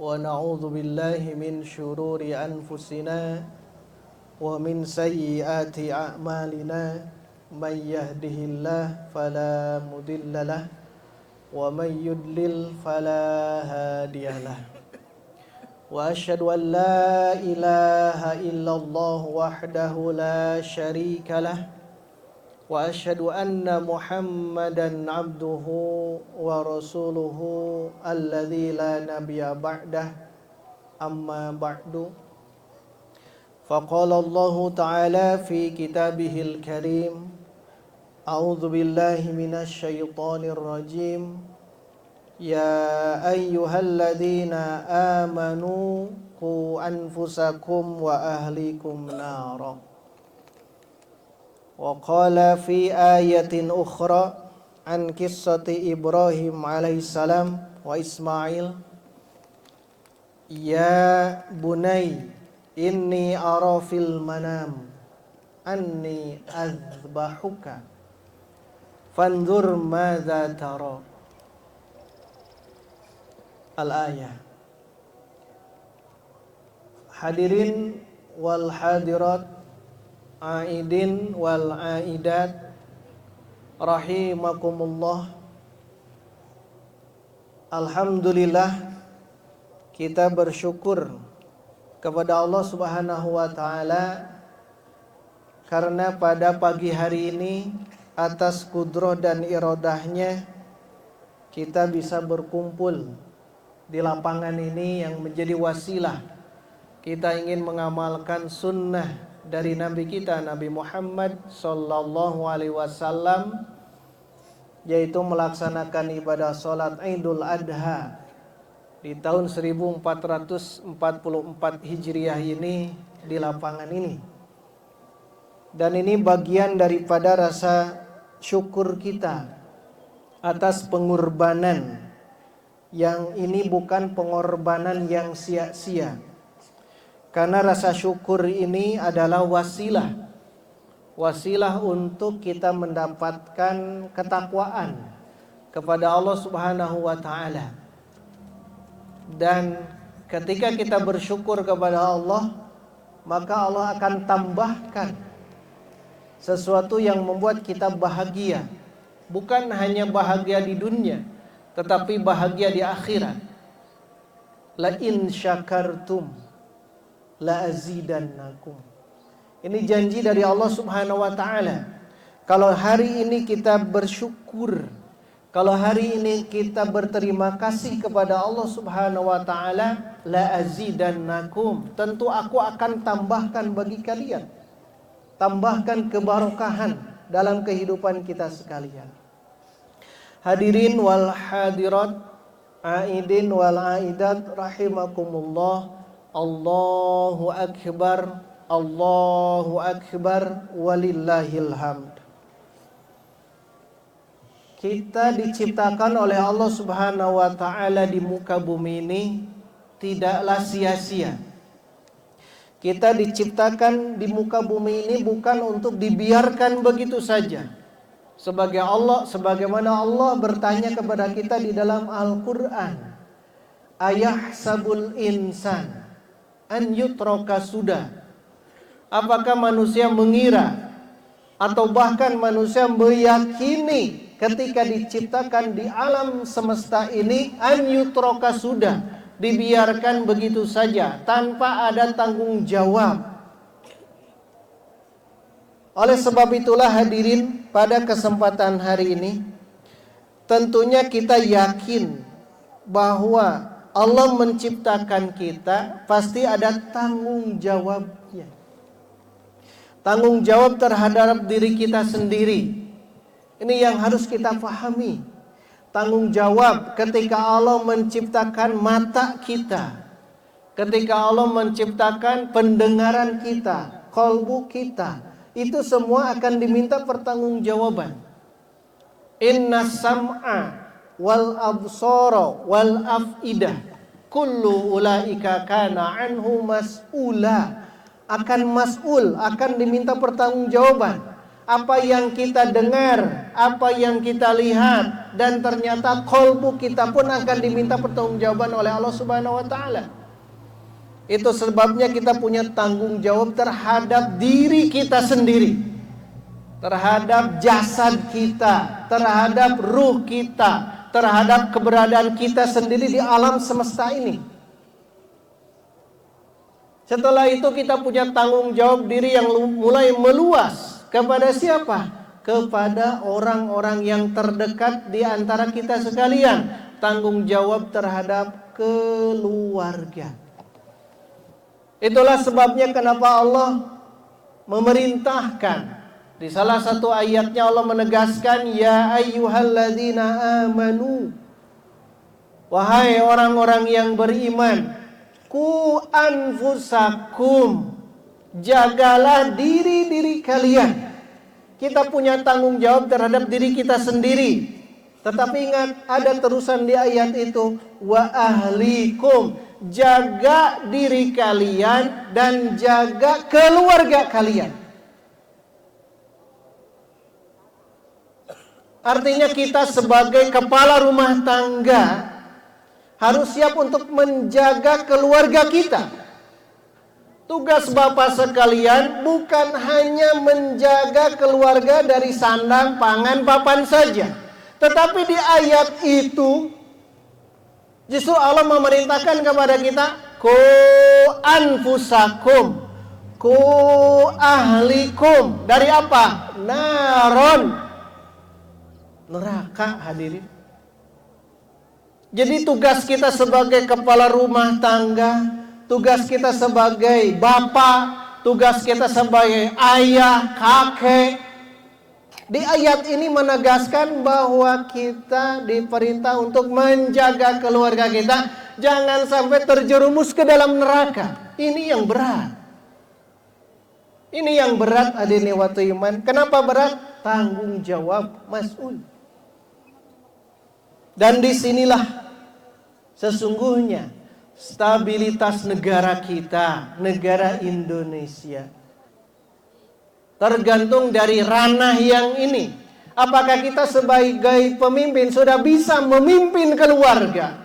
ونعوذ بالله من شرور أنفسنا ومن سيئات أعمالنا من يهده الله فلا مضل له ومن يضلل فلا هادي له وأشهد أن لا إله إلا الله وحده لا شريك له وأشهد أن محمدا عبده ورسوله الذي لا نبي بعده أما بعد فقال الله تعالى في كتابه الكريم أعوذ بالله من الشيطان الرجيم يا أيها الذين آمنوا قوا أنفسكم وأهليكم نارا وقال في آية أخرى عن قصة إبراهيم عليه السلام وإسماعيل يا بني إني أرى في المنام أني أذبحك فانظر ماذا ترى Al-ayah. Hadirin wal hadirat, aidin wal aidat, rahimakumullah. Alhamdulillah, kita bersyukur kepada Allah Subhanahu wa taala karena pada pagi hari ini atas kudroh dan irodahnya kita bisa berkumpul di lapangan ini yang menjadi wasilah kita ingin mengamalkan sunnah dari Nabi kita Nabi Muhammad sallallahu alaihi wasallam, yaitu melaksanakan ibadah salat Idul Adha di tahun 1444 Hijriah ini di lapangan ini. Dan ini bagian daripada rasa syukur kita atas pengorbanan yang ini bukan pengorbanan yang sia-sia. Karena rasa syukur ini adalah wasilah untuk kita mendapatkan ketakwaan kepada Allah Subhanahu wa taala. Dan ketika kita bersyukur kepada Allah, maka Allah akan tambahkan sesuatu yang membuat kita bahagia. Bukan hanya bahagia di dunia, tetapi bahagia di akhirat. La in syakartum la azidannakum. Ini janji dari Allah Subhanahu wa taala. Kalau hari ini kita bersyukur, kalau hari ini kita berterima kasih kepada Allah Subhanahu wa taala, la azidannakum, tentu aku akan tambahkan bagi kalian. Tambahkan keberkahan dalam kehidupan kita sekalian. Hadirin wal hadirat, aidin wal aidat, rahimakumullah. Allahu akbar, Allahu akbar, walillahil hamd. Kita diciptakan oleh Allah Subhanahu wa taala di muka bumi ini tidaklah sia-sia. Kita diciptakan di muka bumi ini bukan untuk dibiarkan begitu saja. Sebagaimana Allah bertanya kepada kita di dalam Al-Quran, ayahsabul insan an yutraka sudah. Apakah manusia mengira atau bahkan manusia meyakini ketika diciptakan di alam semesta ini an yutraka sudah, dibiarkan begitu saja tanpa ada tanggung jawab? Oleh sebab itulah hadirin, pada kesempatan hari ini tentunya kita yakin bahwa Allah menciptakan kita pasti ada tanggung jawabnya. Tanggung jawab terhadap diri kita sendiri. Ini yang harus kita pahami. Tanggung jawab ketika Allah menciptakan mata kita, ketika Allah menciptakan pendengaran kita, kalbu kita, itu semua akan diminta pertanggungjawaban. Inna sam'a wal absara wal afidah kullu ulaika kana anhu mas'ula. Akan mas'ul, akan diminta pertanggungjawaban apa yang kita dengar, apa yang kita lihat, dan ternyata kolbu kita pun akan diminta pertanggungjawaban oleh Allah Subhanahu wa taala. Itu sebabnya kita punya tanggung jawab terhadap diri kita sendiri, terhadap jasad kita, terhadap ruh kita, terhadap keberadaan kita sendiri di alam semesta ini. Setelah itu kita punya tanggung jawab diri yang mulai meluas. Kepada siapa? Kepada orang-orang yang terdekat di antara kita sekalian. Tanggung jawab terhadap keluarga. Itulah sebabnya kenapa Allah memerintahkan. Di salah satu ayatnya Allah menegaskan, ya ayyuhalladzina amanu, wahai orang-orang yang beriman, ku anfusakum, jagalah diri-diri kalian. Kita punya tanggung jawab terhadap diri kita sendiri. Tetapi ingat, ada terusan di ayat itu, wa ahlikum, jaga diri kalian dan jaga keluarga kalian. Artinya kita sebagai kepala rumah tangga harus siap untuk menjaga keluarga kita. Tugas Bapak sekalian bukan hanya menjaga keluarga dari sandang, pangan, papan saja. Tetapi di ayat itu justru Allah memerintahkan kepada kita, ku anfusakum, ku ahlikum. Dari apa? Naron. Neraka, hadirin. Jadi tugas kita sebagai kepala rumah tangga, tugas kita sebagai bapak, tugas kita sebagai ayah, kakek. Di ayat ini menegaskan bahwa kita diperintah untuk menjaga keluarga kita. Jangan sampai terjerumus ke dalam neraka. Ini yang berat. Ini yang berat hadirin wa iman. Kenapa berat? Tanggung jawab, mas'ul. Dan disinilah sesungguhnya stabilitas negara kita, negara Indonesia, tergantung dari ranah yang ini. Apakah kita sebagai pemimpin sudah bisa memimpin keluarga?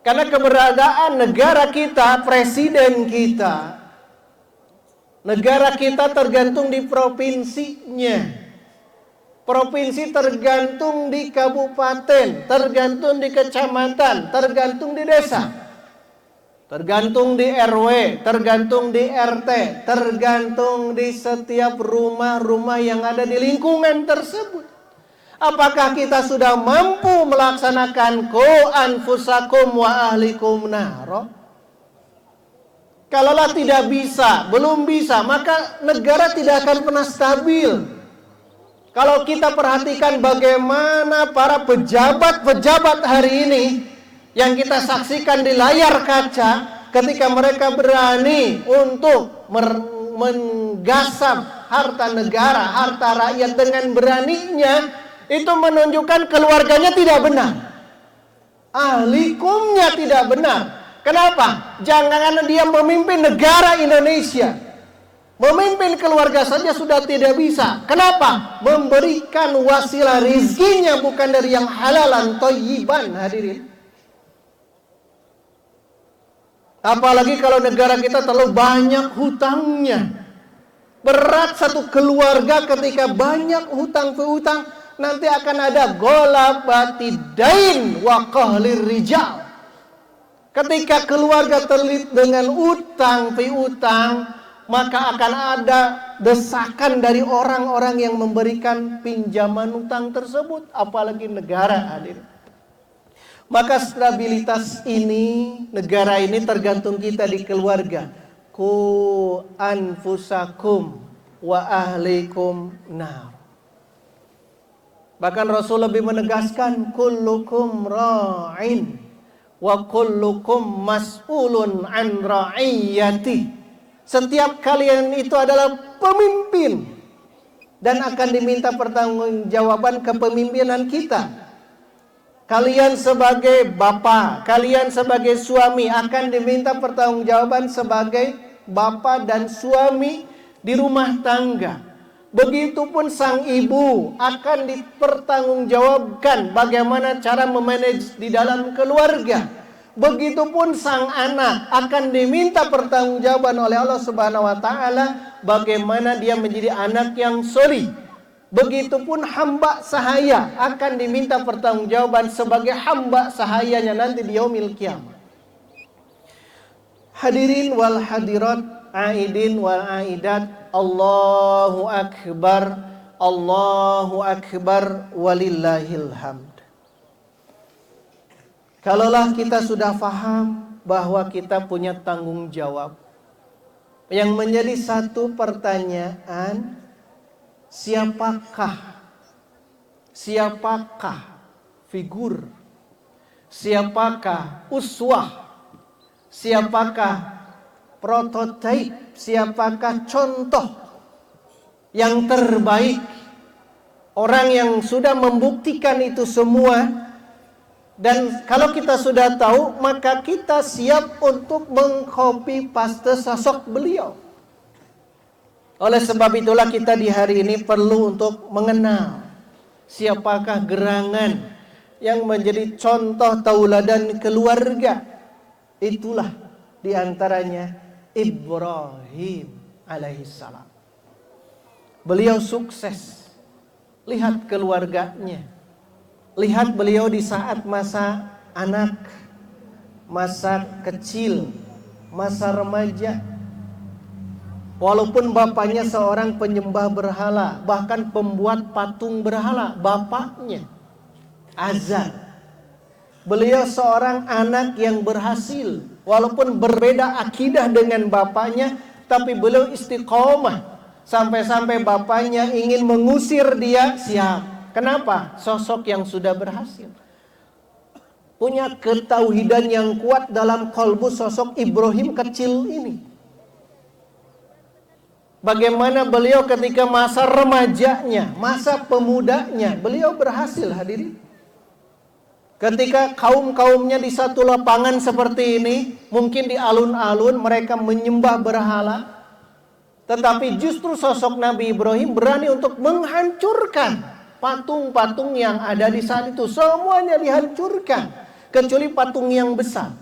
Karena keberadaan negara kita, presiden kita, negara kita tergantung di provinsinya. Provinsi tergantung di kabupaten, tergantung di kecamatan, tergantung di desa, tergantung di RW, tergantung di RT, tergantung di setiap rumah-rumah yang ada di lingkungan tersebut. Apakah kita sudah mampu melaksanakan ku anfusakum wa ahlikum naro? Kalaulah tidak bisa, belum bisa, maka negara tidak akan pernah stabil. Kalau kita perhatikan bagaimana para pejabat-pejabat hari ini yang kita saksikan di layar kaca, ketika mereka berani untuk menggasap harta negara, harta rakyat dengan beraninya, itu menunjukkan keluarganya tidak benar. Ahlikumnya tidak benar. Kenapa? Jangan dia memimpin negara Indonesia. Memimpin keluarga saja sudah tidak bisa. Kenapa? Memberikan wasilah rizkinya bukan dari yang halalan thayyiban, hadirin. Apalagi kalau negara kita terlalu banyak hutangnya. Berat satu keluarga ketika banyak hutang piutang. Nanti akan ada golabatidain wa qahlir rijal. Ketika keluarga terlilit dengan utang piutang, maka akan ada desakan dari orang-orang yang memberikan pinjaman utang tersebut, apalagi negara, hadir. Maka stabilitas ini, negara ini tergantung kita di keluarga. Ku anfusakum wa ahlikum nar. Bahkan Rasul lebih menegaskan, kullukum ra'in wa kullukum mas'ulun an ra'iyati. Setiap kalian itu adalah pemimpin dan akan diminta pertanggungjawaban kepemimpinan kita. Kalian sebagai bapak, kalian sebagai suami akan diminta pertanggungjawaban sebagai bapak dan suami di rumah tangga. Begitupun sang ibu akan dipertanggungjawabkan bagaimana cara memanage di dalam keluarga. Begitupun sang anak akan diminta pertanggungjawaban oleh Allah Subhanahu wa taala bagaimana dia menjadi anak yang solih. Begitupun hamba sahaya akan diminta pertanggungjawaban sebagai hamba sahayanya nanti di yaumil qiyamah. Hadirin wal hadirat, aidin wal aidat, Allahu akbar, Allahu akbar, walillahil hamd. Kalaulah kita sudah faham bahwa kita punya tanggung jawab, yang menjadi satu pertanyaan, siapakah figur, siapakah uswah, siapakah prototipe, siapakah contoh yang terbaik, orang yang sudah membuktikan itu semua. Dan kalau kita sudah tahu, maka kita siap untuk mengcopy paste sosok beliau. Oleh sebab itulah kita di hari ini perlu untuk mengenal siapakah gerangan yang menjadi contoh tauladan keluarga. Itulah diantaranya Ibrahim alaihissalam. Beliau sukses. Lihat keluarganya. Lihat beliau di saat masa anak, masa kecil, masa remaja. Walaupun bapaknya seorang penyembah berhala, bahkan pembuat patung berhala, bapaknya Azar. Beliau seorang anak yang berhasil, walaupun berbeda akidah dengan bapaknya, tapi beliau istiqomah. Sampai-sampai bapaknya ingin mengusir dia, siap. Kenapa? Sosok yang sudah berhasil. Punya ketauhidan yang kuat dalam kolbu sosok Ibrahim kecil ini. Bagaimana beliau ketika masa remajanya, masa pemudanya, beliau berhasil, hadirin. Ketika kaum-kaumnya di satu lapangan seperti ini, mungkin di alun-alun mereka menyembah berhala. Tetapi justru sosok Nabi Ibrahim berani untuk menghancurkan patung-patung yang ada di saat itu. Semuanya dihancurkan, kecuali patung yang besar.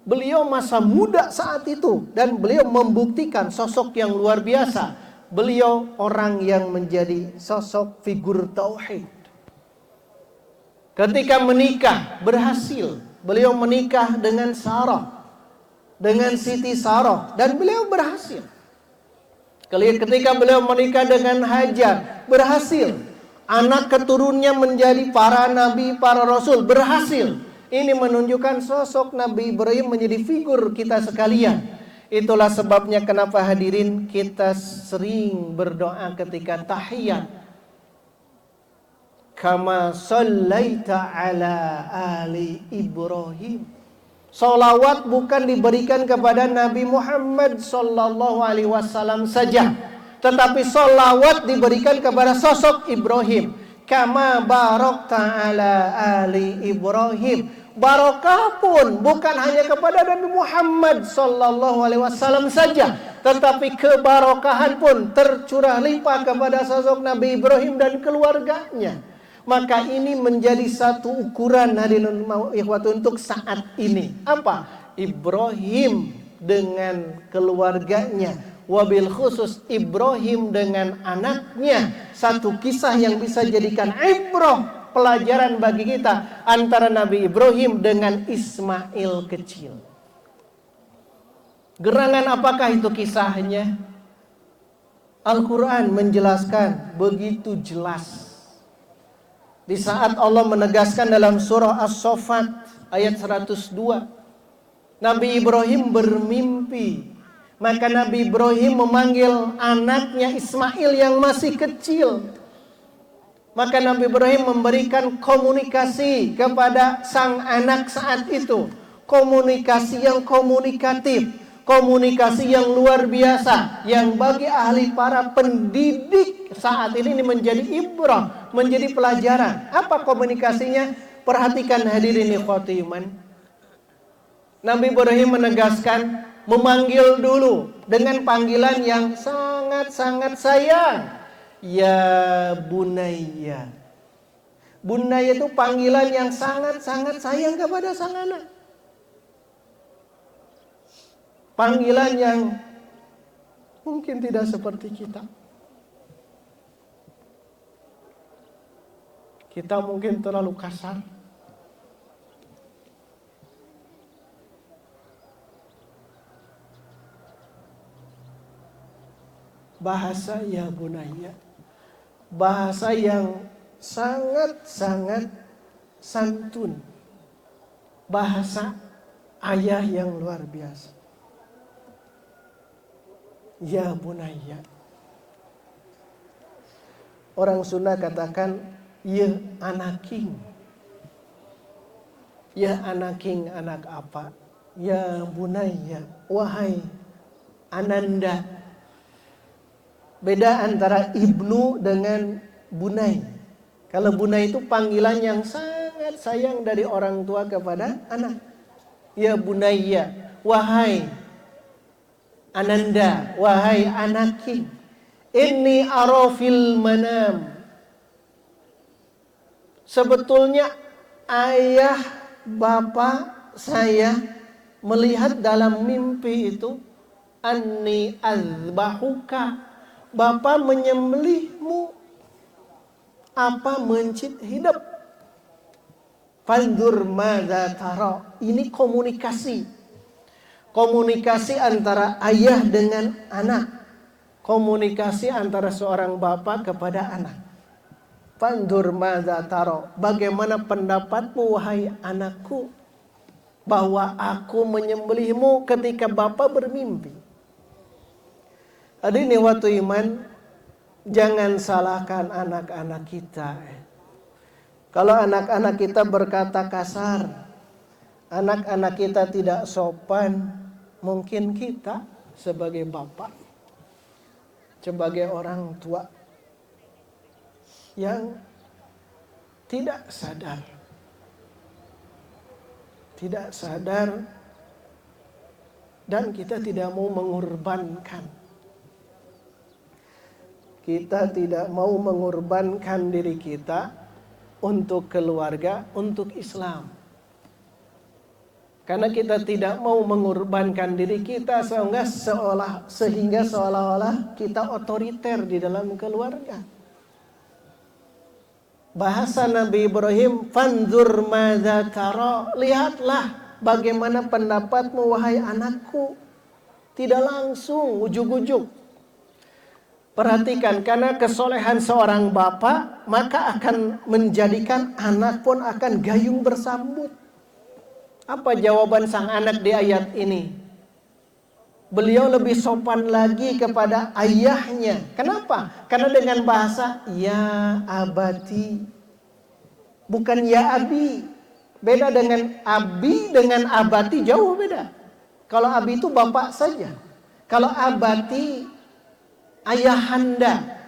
Beliau masa muda saat itu, dan beliau membuktikan sosok yang luar biasa. Beliau orang yang menjadi sosok figur tauhid. Ketika menikah, berhasil. Beliau menikah dengan Sarah, dengan Siti Sarah, dan beliau berhasil. Ketika beliau menikah dengan Hajar, berhasil. Anak keturunnya menjadi para nabi, para rasul, berhasil. Ini menunjukkan sosok Nabi Ibrahim menjadi figur kita sekalian. Itulah sebabnya kenapa hadirin kita sering berdoa ketika tahiyat. Kama sallaita ala ali Ibrahim. Salawat bukan diberikan kepada Nabi Muhammad sallallahu alaihi wasallam saja, tetapi salawat diberikan kepada sosok Ibrahim. Kama barakta ala ali Ibrahim. Barokah pun bukan hanya kepada Nabi Muhammad sallallahu alaihi wasallam saja, tetapi kebarokahan pun tercurah limpah kepada sosok Nabi Ibrahim dan keluarganya. Maka ini menjadi satu ukuran hadirin ikhwati untuk saat ini. Apa? Ibrahim dengan keluarganya, wabil khusus Ibrahim dengan anaknya. Satu kisah yang bisa jadikan ibrah, pelajaran bagi kita, antara Nabi Ibrahim dengan Ismail kecil. Gerangan apakah itu kisahnya? Al-Quran menjelaskan begitu jelas. Di saat Allah menegaskan dalam surah As-Saffat ayat 102, Nabi Ibrahim bermimpi. Maka Nabi Ibrahim memanggil anaknya Ismail yang masih kecil. Maka Nabi Ibrahim memberikan komunikasi kepada sang anak saat itu. Komunikasi yang komunikatif. Komunikasi yang luar biasa. Yang bagi ahli para pendidik saat ini menjadi ibrah, menjadi pelajaran. Apa komunikasinya? Perhatikan hadirin ikhwati iman. Nabi Ibrahim menegaskan, memanggil dulu dengan panggilan yang sangat-sangat sayang. Ya bunayya. Bunayya itu panggilan yang sangat-sangat sayang kepada sang anak. Panggilan yang mungkin tidak seperti kita. Kita mungkin terlalu kasar. Bahasa ya bunayya. Bahasa yang sangat-sangat santun. Bahasa ayah yang luar biasa. Ya bunayya. Orang Sunda katakan ya anaking. Ya anaking, anak apa? Ya bunayya, wahai ananda. Beda antara ibnu dengan bunai. Kalau bunai itu panggilan yang sangat sayang dari orang tua kepada anak. Ya bunayya, wahai ananda, wahai anaking. Inni arafil manam. Sebetulnya ayah bapak saya melihat dalam mimpi itu anni azbahuka, bapak menyembelihmu, apa mencit hidup. Fandur madza tara. Ini komunikasi antara ayah dengan anak, komunikasi antara seorang bapak kepada anak. Fandur madza tara, bagaimana pendapatmu wahai anakku, bahwa aku menyembelihmu ketika bapak bermimpi. Hadirin waktu iman, jangan salahkan anak-anak kita. Kalau anak-anak kita berkata kasar, anak-anak kita tidak sopan, mungkin kita sebagai bapak, sebagai orang tua yang tidak sadar dan kita tidak mau mengorbankan. Kita tidak mau mengorbankan diri kita untuk keluarga, untuk Islam. Karena kita tidak mau mengorbankan diri kita sehingga seolah-olah kita otoriter di dalam keluarga. Bahasa Nabi Ibrahim, fanzur madza tara, lihatlah bagaimana pendapatmu wahai anakku. Tidak langsung ujuk-ujuk. Perhatikan, karena kesolehan seorang bapak maka akan menjadikan anak pun akan gayung bersambut. Apa jawaban sang anak di ayat ini? Beliau lebih sopan lagi kepada ayahnya. Kenapa? Karena dengan bahasa ya abati, bukan ya abi. Beda dengan abi dengan abati, jauh beda. Kalau abi itu bapak saja. Kalau abati ayahanda.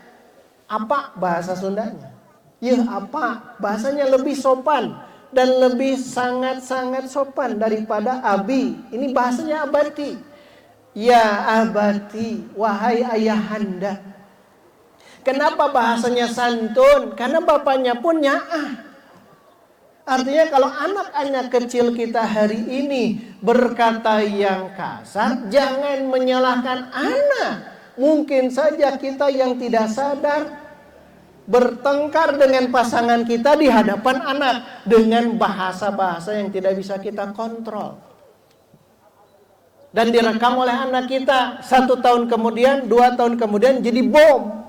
Apa bahasa Sundanya? Ya apa? Bahasanya lebih sopan dan lebih sangat-sangat sopan daripada abi. Ini bahasanya abati. Ya abati, wahai ayahanda. Kenapa bahasanya santun? Karena bapaknya pun nyaah. Artinya kalau anak-anak kecil kita hari ini berkata yang kasar, jangan menyalahkan anak. Mungkin saja kita yang tidak sadar bertengkar dengan pasangan kita di hadapan anak dengan bahasa-bahasa yang tidak bisa kita kontrol. Dan direkam oleh anak kita 1 tahun kemudian, 2 tahun kemudian jadi bom.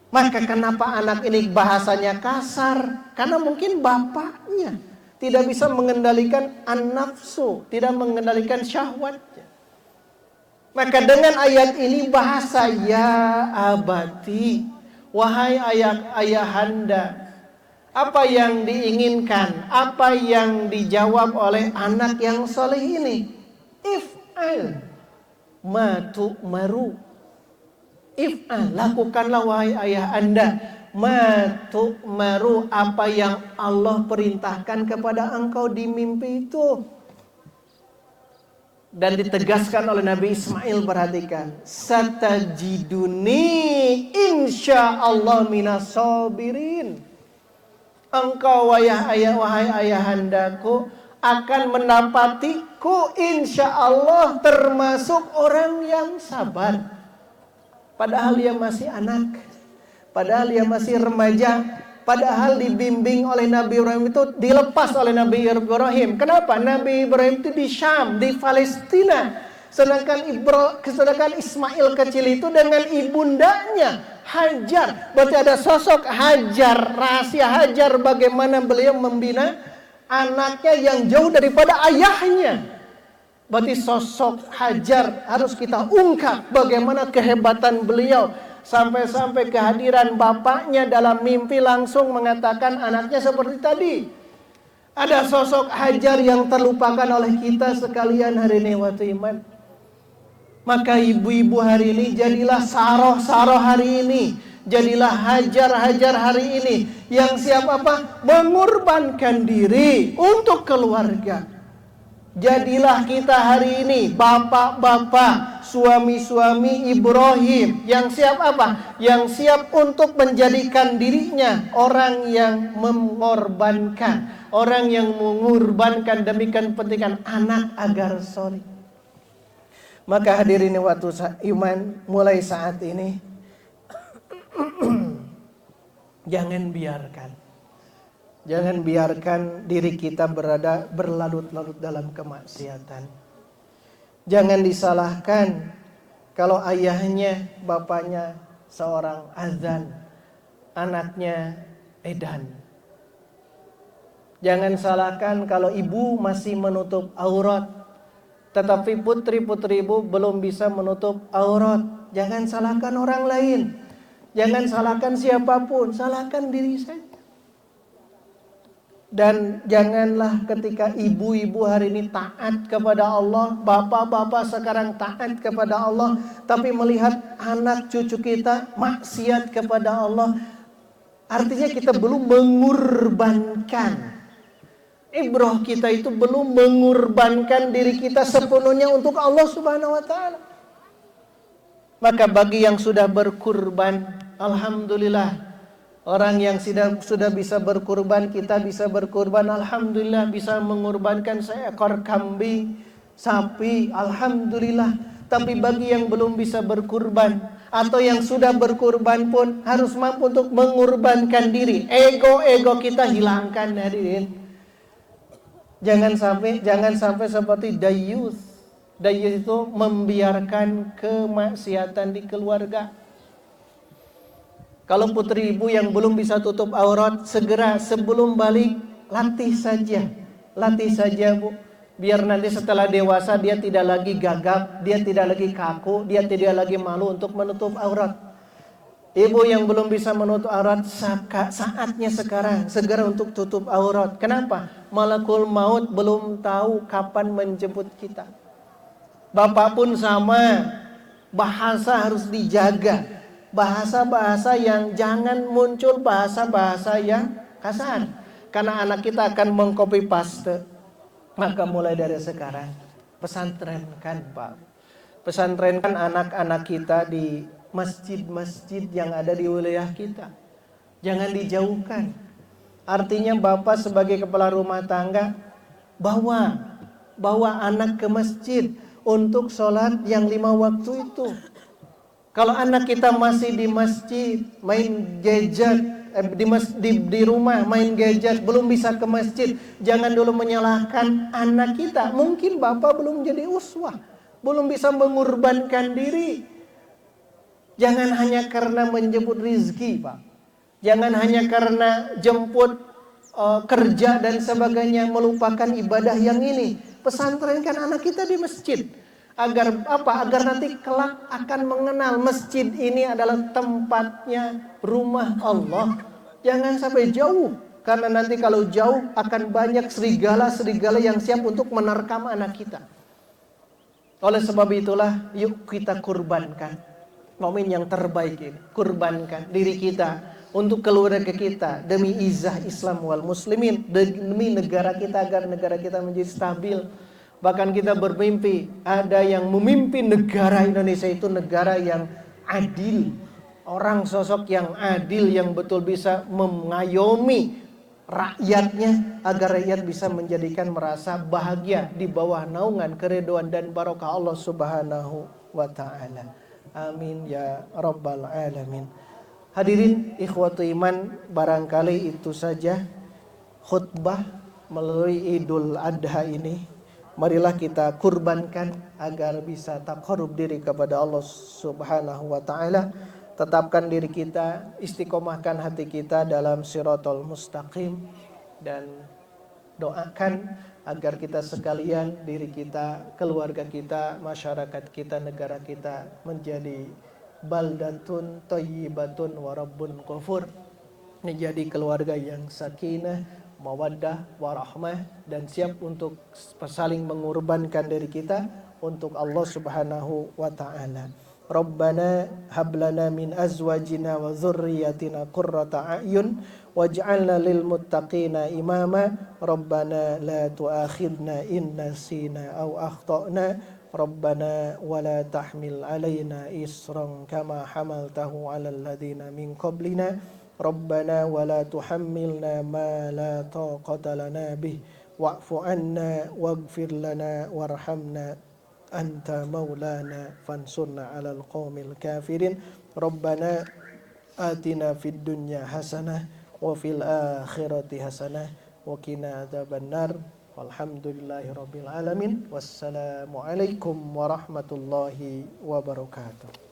Maka kenapa anak ini bahasanya kasar? Karena mungkin bapaknya tidak bisa mengendalikan an-nafsu, tidak mengendalikan syahwatnya. Maka dengan ayat ini bahasa ya abati, wahai ayahanda. Apa yang diinginkan, apa yang dijawab oleh anak yang soleh ini? If'al ma tu'maru. If'al, lakukanlah wahai ayah anda, ma tu'maru, apa yang Allah perintahkan kepada engkau di mimpi itu. Dan ditegaskan oleh Nabi Ismail, perhatikan, satajiduni insyaallah minas sabirin. Engkau wahai ayahandaku akan mendapatiku insyaallah termasuk orang yang sabar. Padahal dia masih anak, padahal dia masih remaja, padahal dibimbing oleh Nabi Ibrahim itu, dilepas oleh Nabi Ibrahim. Kenapa? Nabi Ibrahim itu di Syam, di Palestina. Sedangkan Ismail kecil itu dengan ibundanya Hajar. Berarti ada sosok Hajar, rahasia Hajar bagaimana beliau membina anaknya yang jauh daripada ayahnya. Berarti sosok Hajar harus kita ungkap bagaimana kehebatan beliau. Sampai-sampai kehadiran bapaknya dalam mimpi langsung mengatakan anaknya seperti tadi. Ada sosok Hajar yang terlupakan oleh kita sekalian hari ini, waktu iman. Maka ibu-ibu hari ini jadilah Saroh hari ini. Jadilah Hajar hari ini. Yang siap apa? Mengorbankan diri untuk keluarga. Jadilah kita hari ini bapak-bapak, suami-suami Ibrahim. Yang siap apa? Yang siap untuk menjadikan dirinya orang yang mengorbankan. Orang yang mengorbankan demi kepentingan anak agar soleh. Maka hadirin waktu iman, mulai saat ini jangan biarkan diri kita berlarut-larut dalam kemaksiatan. Jangan disalahkan kalau ayahnya, bapaknya seorang azan, anaknya edan. Jangan salahkan kalau ibu masih menutup aurat, tetapi putri-putrimu belum bisa menutup aurat. Jangan salahkan orang lain. Jangan salahkan siapapun. Salahkan diri saja. Dan janganlah ketika ibu-ibu hari ini taat kepada Allah, bapak-bapak sekarang taat kepada Allah, tapi melihat anak cucu kita maksiat kepada Allah. Artinya kita belum mengorbankan. Ibrah kita itu belum mengorbankan diri kita sepenuhnya untuk Allah Subhanahu wa taala. Maka bagi yang sudah berkurban, alhamdulillah. Orang yang sudah bisa berkurban, kita bisa berkurban, alhamdulillah, bisa mengorbankan seekor kambing, sapi, alhamdulillah. Tapi bagi yang belum bisa berkurban atau yang sudah berkurban pun harus mampu untuk mengorbankan diri. Ego kita hilangkan, hadirin. Jangan sampai seperti dayus. Dayus itu membiarkan kemaksiatan di keluarga. Kalau putri ibu yang belum bisa tutup aurat, segera sebelum balik latih saja bu. Biar nanti setelah dewasa dia tidak lagi gagap, dia tidak lagi kaku, dia tidak lagi malu untuk menutup aurat. Ibu yang belum bisa menutup aurat, saatnya sekarang segera untuk tutup aurat. Kenapa? Malakul maut belum tahu kapan menjemput kita. Bapak pun sama, bahasa harus dijaga. Bahasa-bahasa yang jangan muncul bahasa-bahasa yang kasar. Karena anak kita akan mengcopy paste. Maka mulai dari sekarang pesantrenkan Pak. Pesantrenkan anak-anak kita di masjid-masjid yang ada di wilayah kita. Jangan dijauhkan. Artinya bapak sebagai kepala rumah tangga bawa anak ke masjid untuk sholat yang 5 waktu itu. Kalau anak kita masih di masjid main gadget, di rumah main gadget, belum bisa ke masjid, jangan dulu menyalahkan anak kita. Mungkin bapak belum jadi uswah, belum bisa mengorbankan diri. Jangan hanya karena menjemput rizki Pak. Jangan hanya karena jemput kerja dan sebagainya melupakan ibadah yang ini. Pesantrenkan anak kita di masjid. Agar apa? Agar nanti kelak akan mengenal masjid ini adalah tempatnya rumah Allah. Jangan sampai jauh. Karena nanti kalau jauh akan banyak serigala-serigala yang siap untuk menerkam anak kita. Oleh sebab itulah yuk kita kurbankan. Momen yang terbaik ini, kurbankan diri kita untuk keluarga kita demi izah Islam wal muslimin, demi negara kita agar negara kita menjadi stabil. Bahkan kita bermimpi ada yang memimpin negara Indonesia itu negara yang adil. Orang sosok yang adil yang betul bisa mengayomi rakyatnya agar rakyat bisa menjadikan merasa bahagia di bawah naungan keridhaan dan barokah Allah Subhanahu wa taala. Amin ya rabbal alamin. Hadirin ikhwatu iman, barangkali itu saja khutbah melalui Idul Adha ini. Marilah kita kurbankan agar bisa taqarrub diri kepada Allah Subhanahu wa taala. Tetapkan diri kita, istiqomahkan hati kita dalam siratal mustaqim, dan doakan agar kita sekalian, diri kita, keluarga kita, masyarakat kita, negara kita menjadi baldatun thayyibatun wa rabbun ghafur, menjadi keluarga yang sakinah, mawaddah, warahmah, dan siap untuk saling mengorbankan diri kita untuk Allah Subhanahu wa taala. Rabbana hab lana min azwajina wa dzurriyyatina qurrata a'yun waj'alna lil muttaqina imama. Rabbana la tu'akhidna in nasina aw akhtana. Rabbana wa la tahmil 'alaina isran kama hamaltahu 'alal ladzina min qablina. Rabbana wa la tuhammilna ma la taqata lana bih wa'fu 'anna waghfir lana warhamna anta maulana fansurna 'alal qaumil kafirin. Rabbana atina fid dunya hasanah wa fil akhirati hasanah wa qina adzabannar. Walhamdulillahirabbil alamin. Wassalamu alaikum warahmatullahi wabarakatuh.